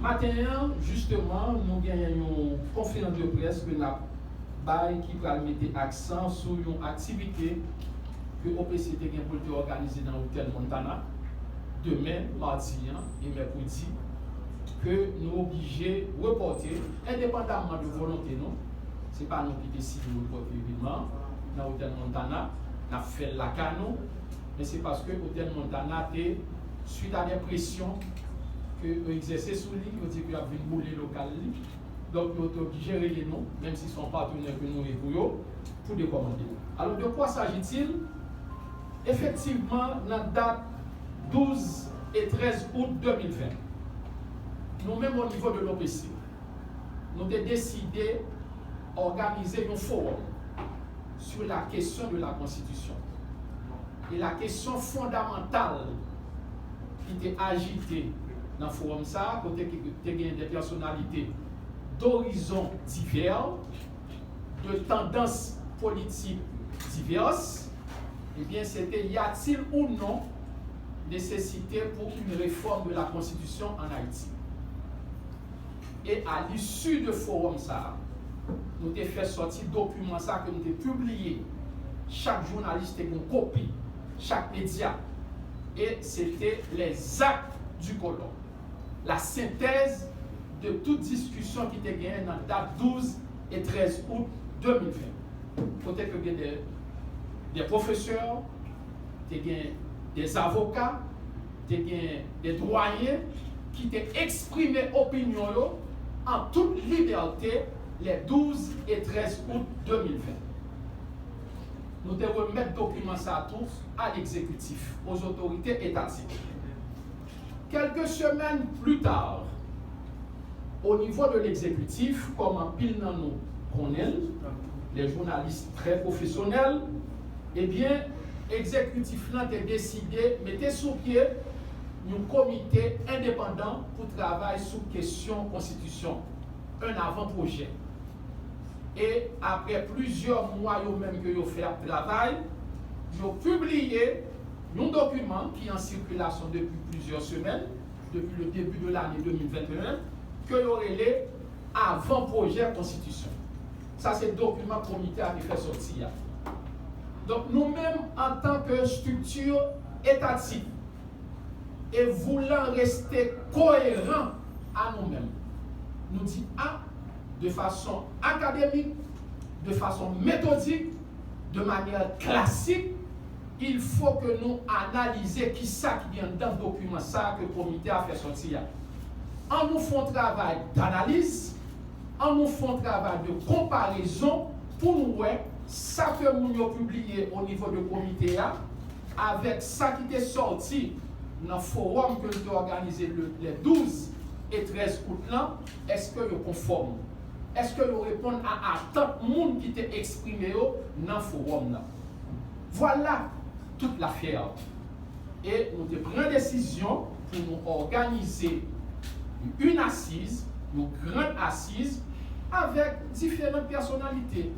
Matin, justement, nous gagnons une conférence de presse que nous avons qui va mettre accent sur une activité que l'OPC a organisée dans l'hôtel Montana demain, mardi et mercredi, que nous sommes obligés de reporter, indépendamment de volonté. Ce n'est pas nous qui décidons de reporter l'événement dans l'hôtel Montana, nous avons fait la canon, mais c'est parce que l'hôtel Montana est suite à des pressions que exercer sous lui, on dit qu'il y a une boule locale. Donc, nous sommes obligés de gérer les noms, même s'ils sont partenaires que nous avons pour décommander. Alors, de quoi s'agit-il? Effectivement, dans la date 12 et 13 août 2020, nous-mêmes au niveau de l'OPC, nous avons décidé d'organiser un forum sur la question de la Constitution. Et la question fondamentale qui était agitée dans le forum, côté qui était des personnalités d'horizons divers, de tendances politiques diverses, eh bien, c'était y a-t-il ou non nécessité pour une réforme de la Constitution en Haïti. Et à l'issue de forum, nous avons fait sortir document que nous avons publié. Chaque journaliste a une copie, chaque média. Et c'était les actes du colon. La synthèse de toute discussion qui était gagnée dans la date 12 et 13 août 2020. Peut-être que des professeurs, des avocats, des doyens qui ont exprimé opinion en toute liberté les 12 et 13 août 2020. Nous devons remettre document ça à tous, à l'exécutif, aux autorités étatiques. Quelques semaines plus tard, au niveau de l'exécutif, comme en pile dans nous connaît, les journalistes très professionnels, eh bien, l'exécutif a décidé de mettre sous pied un comité indépendant pour travailler sur question constitution, un avant-projet. Et après plusieurs mois même que vous fait le travail, vous publié un document qui est en circulation depuis plusieurs semaines, depuis le début de l'année 2021, que vous avez avant-projet constitution. Ça, c'est le document que le comité a fait sortir. Donc, nous-mêmes, en tant que structure étatique, et voulant rester cohérents à nous-mêmes, nous disons de façon académique, de façon méthodique, de manière classique, il faut que nous analysions qui ça qui vient dans le document ça que le comité a fait sortir. En nous faisant un travail d'analyse, en nous faisant un travail de comparaison pour nous voir ça que nous avons publié au niveau du comité avec ça qui est sorti dans le forum que nous avons organisé les 12 et 13 août, est-ce que nous conforme? Est-ce que nous répondons à tant de monde qui était exprimé dans le forum? Voilà toute l'affaire. Et nous avons pris une décision pour nous organiser une assise, une grande assise, avec différentes personnalités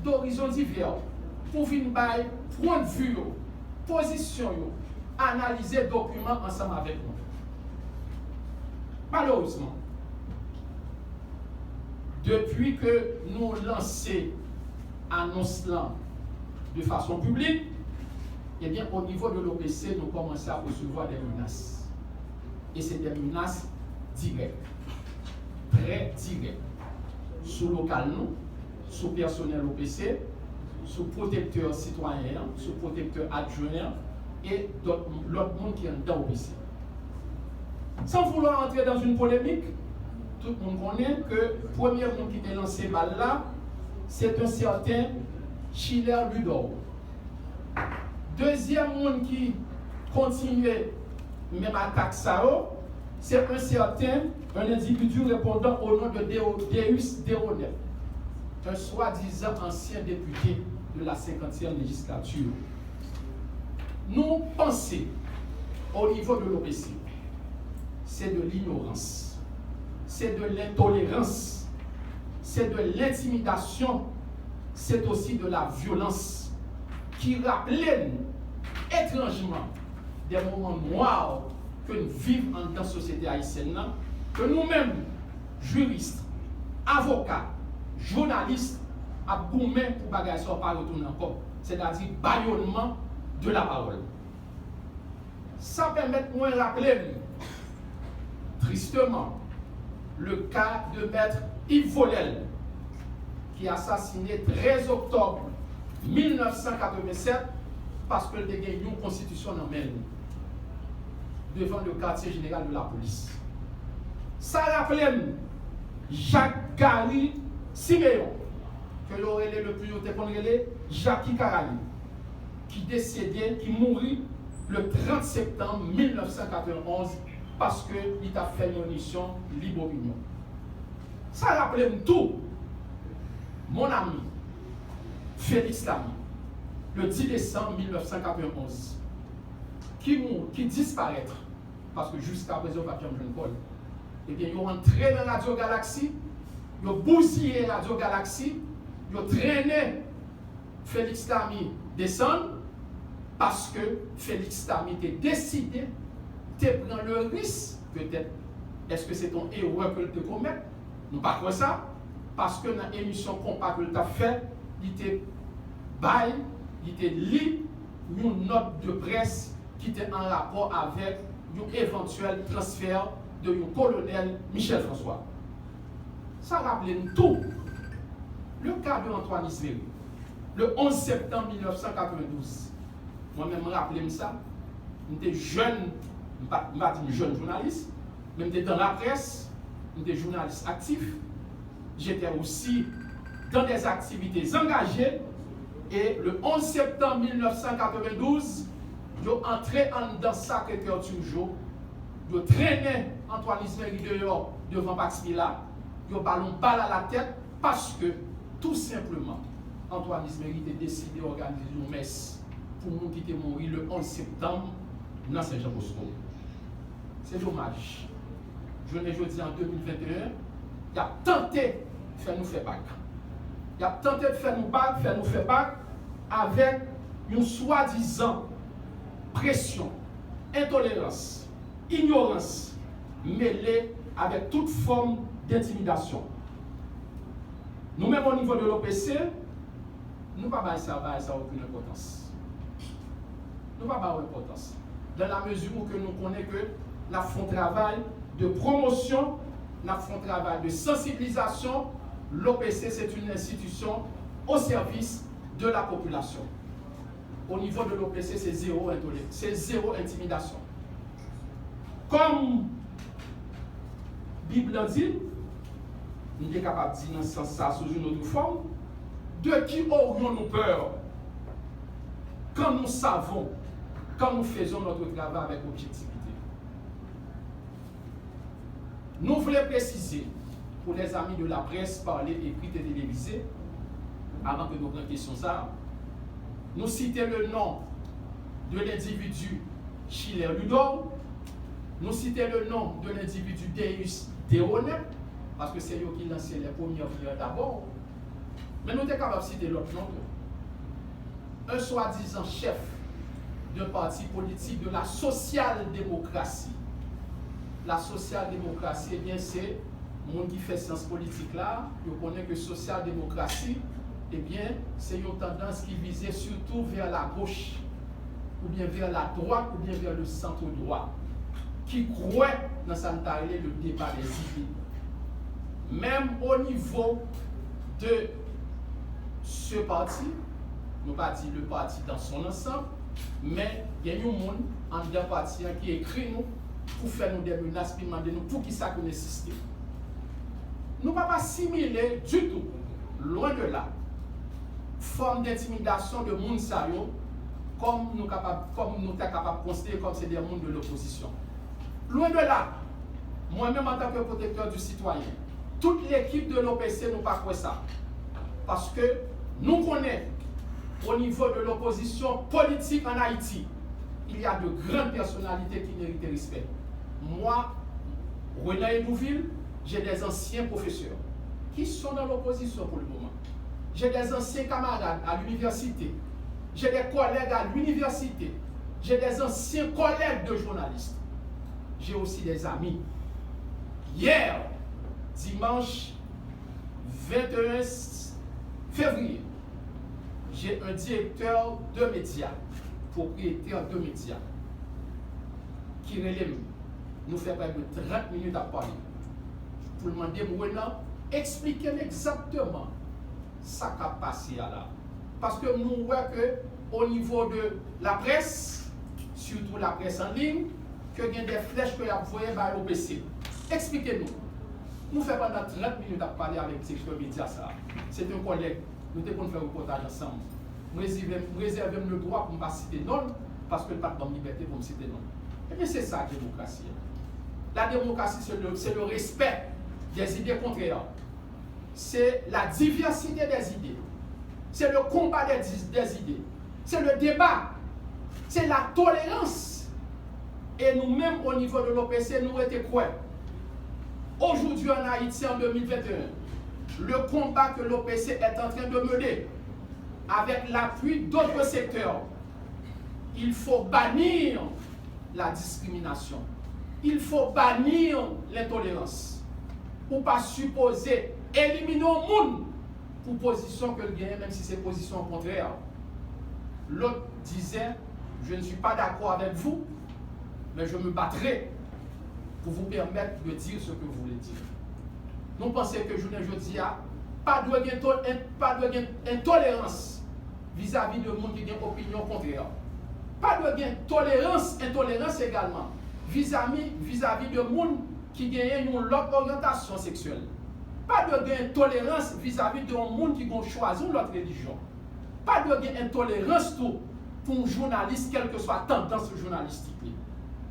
d'horizons divers, pour venir par point de vue, position, analyser les documents ensemble avec nous. Malheureusement, depuis que nous lançons annonce de façon publique, eh bien, au niveau de l'OPC, nous commençons à recevoir des menaces. Et c'est des menaces directes, très directes. Sous local, nous, sous personnel OPC, sous protecteur citoyen, sous protecteur adjoint et l'autre monde qui est dans l'OPC. Sans vouloir entrer dans une polémique, tout le monde connaît que le premier monde qui a lancé balle là, c'est un certain Schiller Ludor. Deuxième monde qui continue même attaque ça, c'est un individu répondant au nom de Deus Deronet, un soi-disant ancien député de la 50e législature. Nous pensons au niveau de l'OPC, c'est de l'ignorance, c'est de l'intolérance, c'est de l'intimidation, c'est aussi de la violence qui rappelle étrangement des moments noirs que nous vivons dans la société haïtienne que nous-mêmes, juristes, avocats, journalistes, à gourmet pour bagaille ça pas retourner encore. C'est-à-dire bâillonnement de la parole. Ça permet de nous rappeler, tristement, le cas de maître Yves Volel, qui a assassiné 13 octobre 1987 parce que il y a une constitution en main devant le quartier général de la police. Ça rappelle Jacques Gary Siméon, que l'aurait le plus haut déconné, Jackie Carali, qui décédait, qui mourit le 30 septembre 1991 parce qu'il a fait une mission Libre Opinion. Ça rappelle tout. Mon ami, Félix Lamy, le 10 décembre 1991, qui disparaît, parce que jusqu'à présent, pas de Paul, eh bien, ils ont entré dans Radio Galaxie, ils ont bousillé Radio Galaxie, ils ont traîné Félix Lamy descendre, parce que Félix Lamy était décidé de prendre le risque, peut-être. Est-ce que c'est ton héros que tu commets? Nous ne pas quoi ça. Parce que dans l'émission Compas que tu as fait, il était bail, il était lit une note de presse qui était en rapport avec un éventuel transfert de un colonel Michel François. Ça rappelle tout. Le cas de Antoine Isméry, le 11 septembre 1992. Moi-même, je me rappelle ça. J'étais jeune, je ne vais pas dire jeune journaliste, mais j'étais dans la presse, j'étais journaliste actif. J'étais aussi dans des activités engagées. Et le 11 septembre 1992, je entré dans Sacré-Cœur toujours. Je traînais Antoine Isméry dehors devant Pax Villa. Je ballon balle à la tête parce que, tout simplement, Antoine Isméry a décidé d'organiser une messe pour nous qui étaient morts le 11 septembre dans Saint-Jean-Bosco. C'est dommage. Je ne dis en 2021, il a tenté de faire nous faire bac. Il a tenté de faire nous faire bac avec une soi-disant pression, intolérance, ignorance mêlée avec toute forme d'intimidation. Nous-mêmes au niveau de l'OPC, nous ne pouvons pas ça aucune importance. Nous ne pouvons pas d'importance. Dans la mesure où que nous connaissons que nous faisons un travail de promotion, nous faisons un travail de sensibilisation. L'OPC, c'est une institution au service de la population. Au niveau de l'OPC, c'est zéro intolérance, c'est zéro intimidation. Comme la Bible dit, nous sommes capables de dire dans ce sens ça sous une autre forme, de qui aurions-nous peur quand nous savons, quand nous faisons notre travail avec objectivité. Nous voulons préciser, pour les amis de la presse, parler, écrite et télévisée, avant que nous prenions question ça, nous citons le nom de l'individu Schiller Ludor, nous citons le nom de l'individu Deus Deone, parce que c'est eux qui lançaient les premières prières d'abord, mais nous sommes capables de citer l'autre nom. Un soi-disant chef d'un parti politique de la social-démocratie. La social-démocratie, eh bien, c'est le monde qui fait science politique là, je connais que social-démocratie, eh bien, c'est une tendance qui visait surtout vers la gauche, ou bien vers la droite, ou bien vers le centre-droit, qui croit dans le débat des idées. Même au niveau de ce parti, nous ne pas dire le parti dans son ensemble, mais il y a un monde en deux partis qui écrit nous pour faire nous des menaces, pour demander nous pour qui ça qu'on existe. Nous ne pouvons pas assimiler du tout, loin de là, forme d'intimidation de monde sérieux comme nous sommes capables de considérer comme c'est des mondes de l'opposition. Loin de là, moi-même en tant que protecteur du citoyen, toute l'équipe de l'OPC nous pas quoi ça. Parce que nous connaissons au niveau de l'opposition politique en Haïti, il y a de grandes personnalités qui méritent respect. Moi, René Edouville, j'ai des anciens professeurs qui sont dans l'opposition pour le moment. J'ai des anciens camarades à l'université. J'ai des collègues à l'université. J'ai des anciens collègues de journalistes. J'ai aussi des amis hier, dimanche 21 février, j'ai un directeur de médias, propriétaire de médias, qui relève, nous fait près de 30 minutes à parler. Pour demander, expliquez exactement ce qui a passé là. Parce que nous voyons qu'au niveau de la presse, surtout la presse en ligne, que il y a des flèches que vous avez envoyées par l'OPC. Expliquez-nous. Nous faisons pendant 30 minutes à parler avec le secteur média. C'est un collègue. Nous devons faire un reportage ensemble. Nous réservons le droit pour ne pas citer non, parce que le pas de liberté pour me citer non. Et bien c'est ça la démocratie. La démocratie, c'est le respect des idées contraires. C'est la diversité des idées. C'est le combat des idées. C'est le débat. C'est la tolérance. Et nous-mêmes, au niveau de l'OPC, nous étions quoi? Aujourd'hui en Haïti, en 2021, le combat que l'OPC est en train de mener, avec l'appui d'autres secteurs, il faut bannir la discrimination. Il faut bannir l'intolérance. Ou pas supposer éliminer au monde pour position que le gagne, même si c'est position contraire. L'autre disait, je ne suis pas d'accord avec vous, mais je me battrai pour vous permettre de dire ce que vous voulez dire. Nous pensons que je ne dis pas de intolérance vis-à-vis de monde qui a une opinion contraire. Pas de intolérance également vis-à-vis de monde qui a une autre orientation sexuelle. Pas de intolérance vis-à-vis de monde qui a choisi l'autre religion. Pas de intolérance pour un journaliste, quelle que soit la tendance journalistique.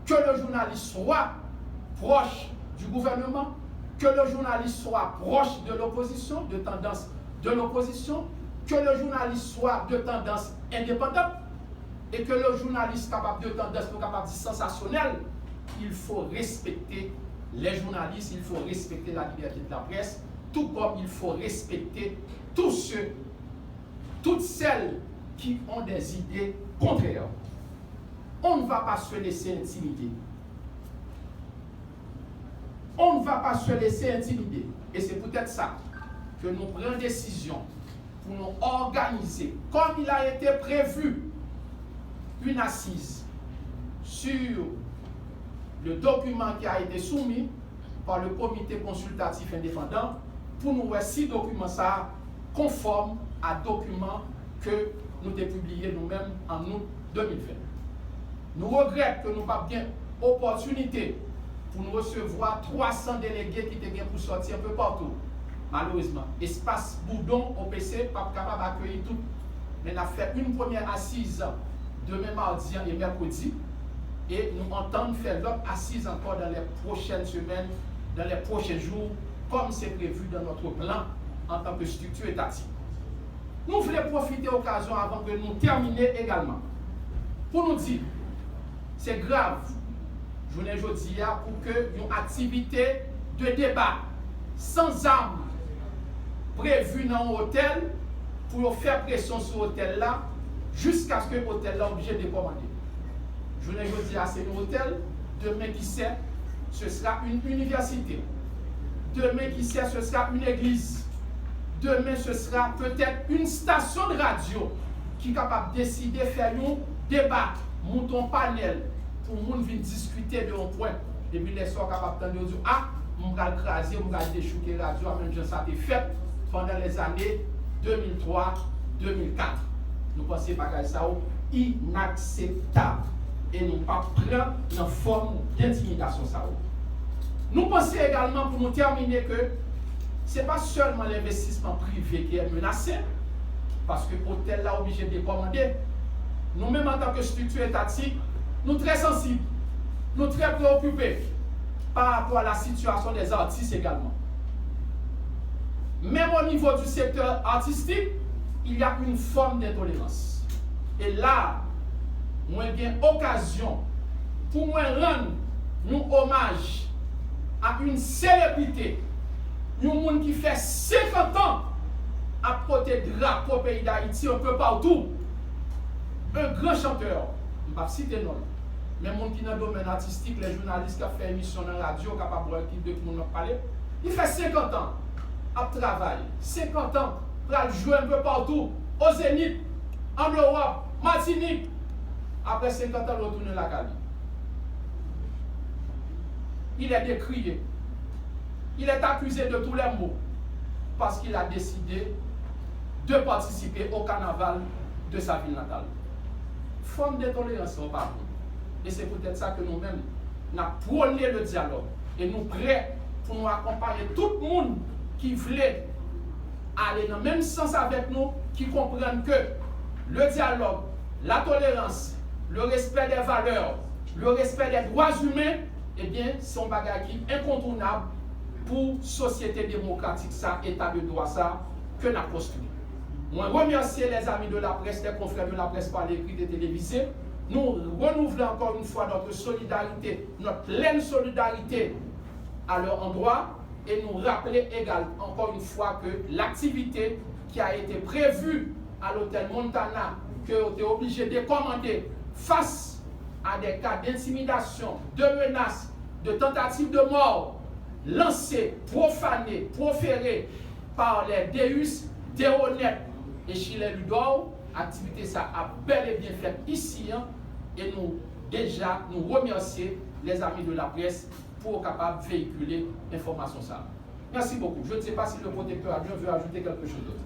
Que le journaliste soit proche du gouvernement, que le journaliste soit proche de l'opposition, de tendance de l'opposition, que le journaliste soit de tendance indépendante, et que le journaliste capable de tendance capable de sensationnelle. Il faut respecter les journalistes, il faut respecter la liberté de la presse, tout comme il faut respecter tous ceux, toutes celles qui ont des idées contraires. On ne va pas se laisser intimider. On ne va pas se laisser intimider. Et c'est peut-être ça que nous prenons décision pour nous organiser, comme il a été prévu, une assise sur le document qui a été soumis par le comité consultatif indépendant pour nous voir si document ça conforme à document que nous avons publié nous-mêmes en août 2020. Nous regrettons que nous n'avons pas bien opportunité pour nous recevoir 300 délégués qui étaient pour sortir un peu partout. Malheureusement, espace Boudon au PC, pas capable d'accueillir tout. Mais nous avons fait une première assise demain mardi et mercredi. Et nous entendons faire l'autre assise encore dans les prochaines semaines, dans les prochains jours, comme c'est prévu dans notre plan en tant que structure étatique. Nous voulons profiter de l'occasion avant que nous terminions également. Pour nous dire, c'est grave, je ne dis pas pour que une activité de débat sans armes prévue dans l'hôtel pour faire pression sur l'hôtel là jusqu'à ce que l'hôtel là obligé de commander. Je ne dis pas c'est un hôtel, demain qui sait, ce sera une université. Demain qui sait, ce sera une église. Demain, ce sera peut-être une station de radio qui est capable de décider de faire un débat, monter un panel pour que les gens viennent discuter de un point. Et puis les gens sont capables de dire, ah, on va écraser, on va déchouquer la radio, même si ça a été fait pendant les années 2003-2004. Nous pensons que ça est inacceptable. Et nous ne pas prendre une forme d'intimidation. Nous pensons également, pour nous terminer, que ce n'est pas seulement l'investissement privé qui est menacé, parce que l'hôtel là obligé de commander. Nous-mêmes, en tant que structure étatique, nous sommes très sensibles, nous sommes très préoccupés par rapport à la situation des artistes également. Même au niveau du secteur artistique, il y a une forme d'intolérance. Et là, moi j'ai occasion pour moi rendre un hommage à une célébrité, un monde qui fait 50 ans à porter drapeau au pays d'Haïti un peu partout. Un grand chanteur, je ne vais pas citer non, même les gens qui sont dans le domaine artistique, les journalistes qui ont fait émission dans la radio, capables de tout le monde parler, il fait 50 ans à travailler, 50 ans pour jouer un peu partout, au Zénith, en Europe, Martinique. Après 50 ans, il retourne à la Cali. Il est décrié. Il est accusé de tous les maux parce qu'il a décidé de participer au carnaval de sa ville natale. Forme de tolérance au pardon. Et c'est peut-être ça que nous-mêmes, nous avons prôné le dialogue. Et nous prêts pour nous accompagner tout le monde qui voulait aller dans le même sens avec nous, qui comprennent que le dialogue, la tolérance, le respect des valeurs, le respect des droits humains, eh bien, c'est un bagage qui est incontournable pour la société démocratique, ça, état de droit, ça, que nous avons construit. Moi, remercie les amis de la presse, les confrères de la presse par l'écrit et télévisé. Nous renouvelons encore une fois notre solidarité, notre pleine solidarité à leur endroit et nous rappeler également encore une fois que l'activité qui a été prévue à l'hôtel Montana, que vous êtes obligé de commander face à des cas d'intimidation, de menaces, de tentatives de mort lancées, profanées, proférées par les Deus, Déhonnête et Chile Ludor, activité ça a bel et bien fait ici et nous déjà nous remercions les amis de la presse pour capable véhiculer l'information ça. Merci beaucoup. Je ne sais pas si le protecteur a bien veut ajouter quelque chose d'autre.